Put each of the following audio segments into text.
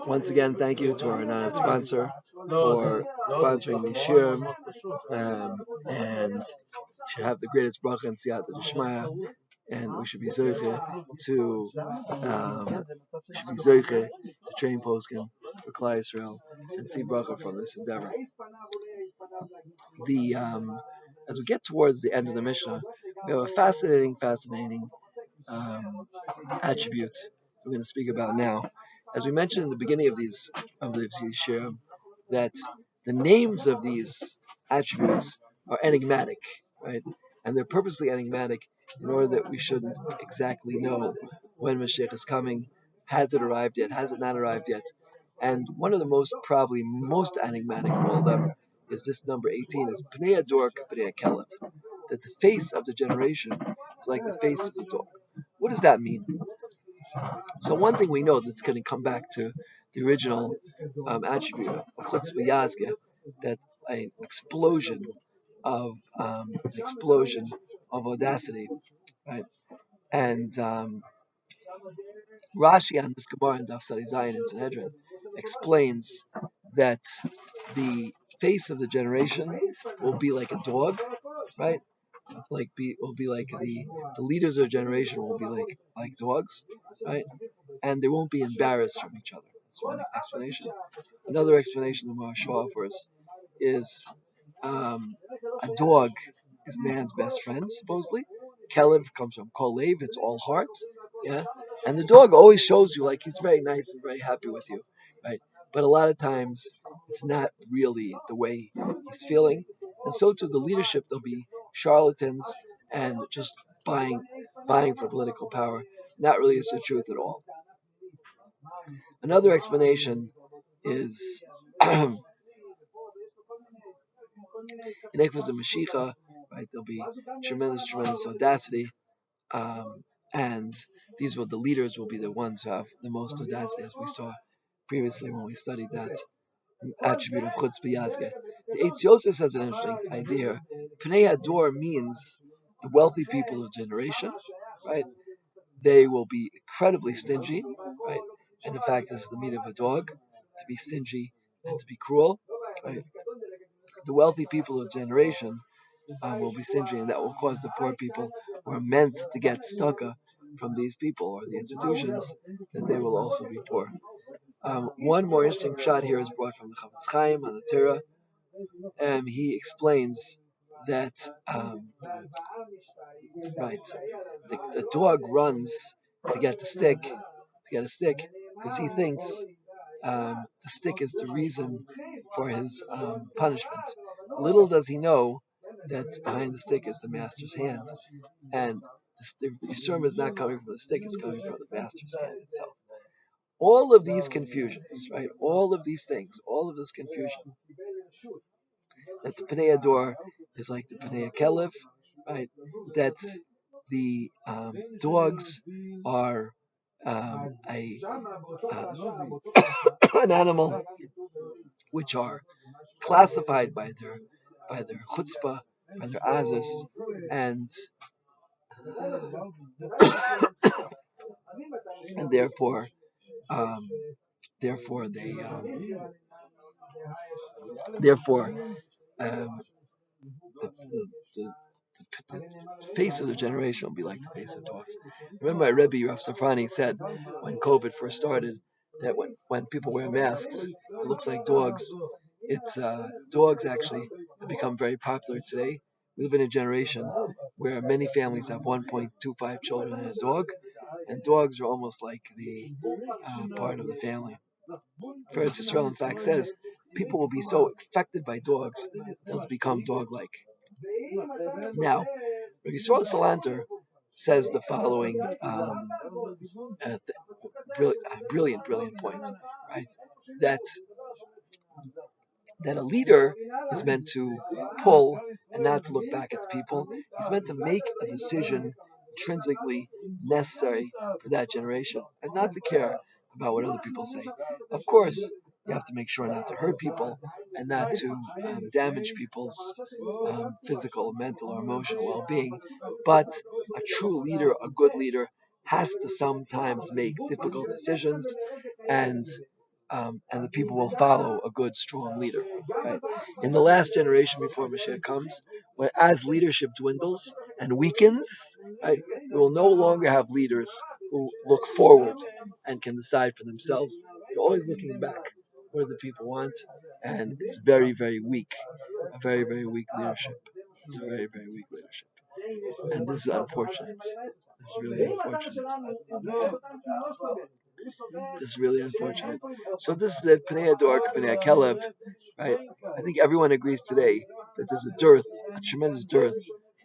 Once again, thank you to our sponsor for sponsoring the shirim, and should have the greatest bracha and siyata d'shmaya, and we should be zoiche to train poskim for Klal Yisrael and see bracha from this endeavor. As we get towards the end of the Mishnah, we have a fascinating attribute that we're going to speak about now. As we mentioned in the beginning of these shirim, that the names of these attributes are enigmatic, right? And they're purposely enigmatic in order that we shouldn't exactly know when Mashiach is coming. Has it arrived yet? Has it not arrived yet? And one of the probably most enigmatic of all of them is this number 18, is Pnei Ador Pnei Kelev, that the face of the generation is like the face of the dog. What does that mean? So one thing we know that's going to come back to the original attribute of chutzpah yazge, that an explosion of audacity, right? And Rashi on this Gemara in Daf Zayin in Sanhedrin explains that the face of the generation will be like a dog, right? Will be like the leaders of the generation will be like dogs, right? And they won't be embarrassed from each other. That's one explanation. Another explanation the Moshiach offers is a dog is man's best friend, supposedly. Kelev comes from kolev, it's all heart, yeah. And the dog always shows you like he's very nice and very happy with you, right? But a lot of times it's not really the way he's feeling. And so to the leadership, there'll be charlatans and just buying for political power. Not really is the truth at all. Another explanation is in Ekvaz and Mashiach, right? There'll be tremendous audacity, and the leaders will be the ones who have the most audacity, as we saw previously when we studied that attribute of chutzpah yazge. The Eitz Yosef has an interesting idea. Pnei Ador means the wealthy people of generation, right? They will be incredibly stingy, right? And in fact, this is the meaning of a dog, to be stingy and to be cruel, right? The wealthy people of generation will be stingy, and that will cause the poor people who are meant to get stucca from these people or the institutions, that they will also be poor. One more interesting shot here is brought from the Chavetz Chaim on the Torah. He explains that the dog runs to get a stick, because he thinks the stick is the reason for his punishment. Little does he know that behind the stick is the master's hand, and the Yisurim is not coming from the stick; it's coming from the master's hand itself. All of these confusions, right? All of these things, all of this confusion, that the Pnei Ador is like the Pnei Kelev, right? That the dogs are an animal which are classified by their chutzpah, by their azus, and therefore the face of the generation will be like the face of dogs. Remember, my Rebbe Rav Safrani said when COVID first started that when people wear masks, it looks like dogs. It's dogs actually have become very popular today. We live in a generation where many families have 1.25 children and a dog, and dogs are almost like the part of the family. First Yisrael, in fact, says people will be so affected by dogs they'll become dog-like. Now, Yisrael Salanter says the following brilliant point, right? That a leader is meant to pull and not to look back at the people. He's meant to make a decision intrinsically necessary for that generation and not to care about what other people say. Of course, you have to make sure not to hurt people and not to damage people's physical, mental, or emotional well-being. But a true leader, a good leader, has to sometimes make difficult decisions, and the people will follow a good, strong leader. Right? In the last generation before Mashiach comes, where as leadership dwindles and weakens, right, we will no longer have leaders who look forward and can decide for themselves. They're always looking back. What do the people want? And it's very, very weak. A very, very weak leadership. It's a very, very weak leadership. And this is unfortunate. This is really unfortunate. This is really unfortunate. So this is at Pnei Ador, Pnei Kelev, right? I think everyone agrees today that there's a dearth, a tremendous dearth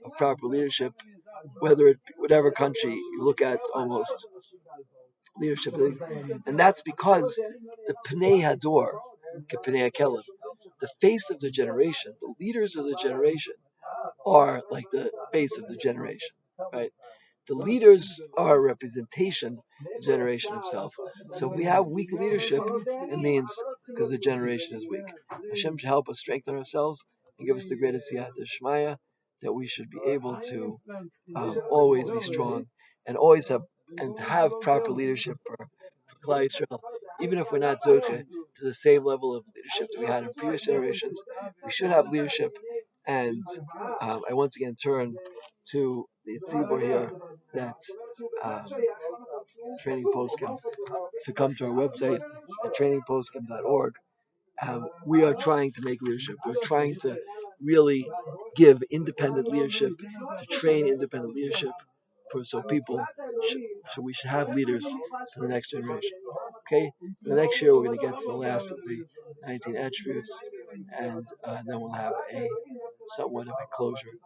of proper leadership, whatever country you look at, almost leadership, and that's because the Pnei Hador, Pnei Kelev, the face of the generation, the leaders of the generation, are like the face of the generation, right? The leaders are a representation of the generation itself. So if we have weak leadership, it means because the generation is weak. Hashem should help us strengthen ourselves and give us the greatest siyata shmaya, that we should be able to always be strong and always have proper leadership for Klal Yisrael. Even if we're not zoche to the same level of leadership that we had in previous generations, we should have leadership. And I once again turn to the tzibur here that training poskim to come to our website at trainingposkim.org. We are trying to make leadership. We're trying to really give independent leadership, to train independent leadership, so we should have leaders for the next generation. Okay, the next year we're going to get to the last of the 19 attributes, and then we'll have a somewhat of a closure.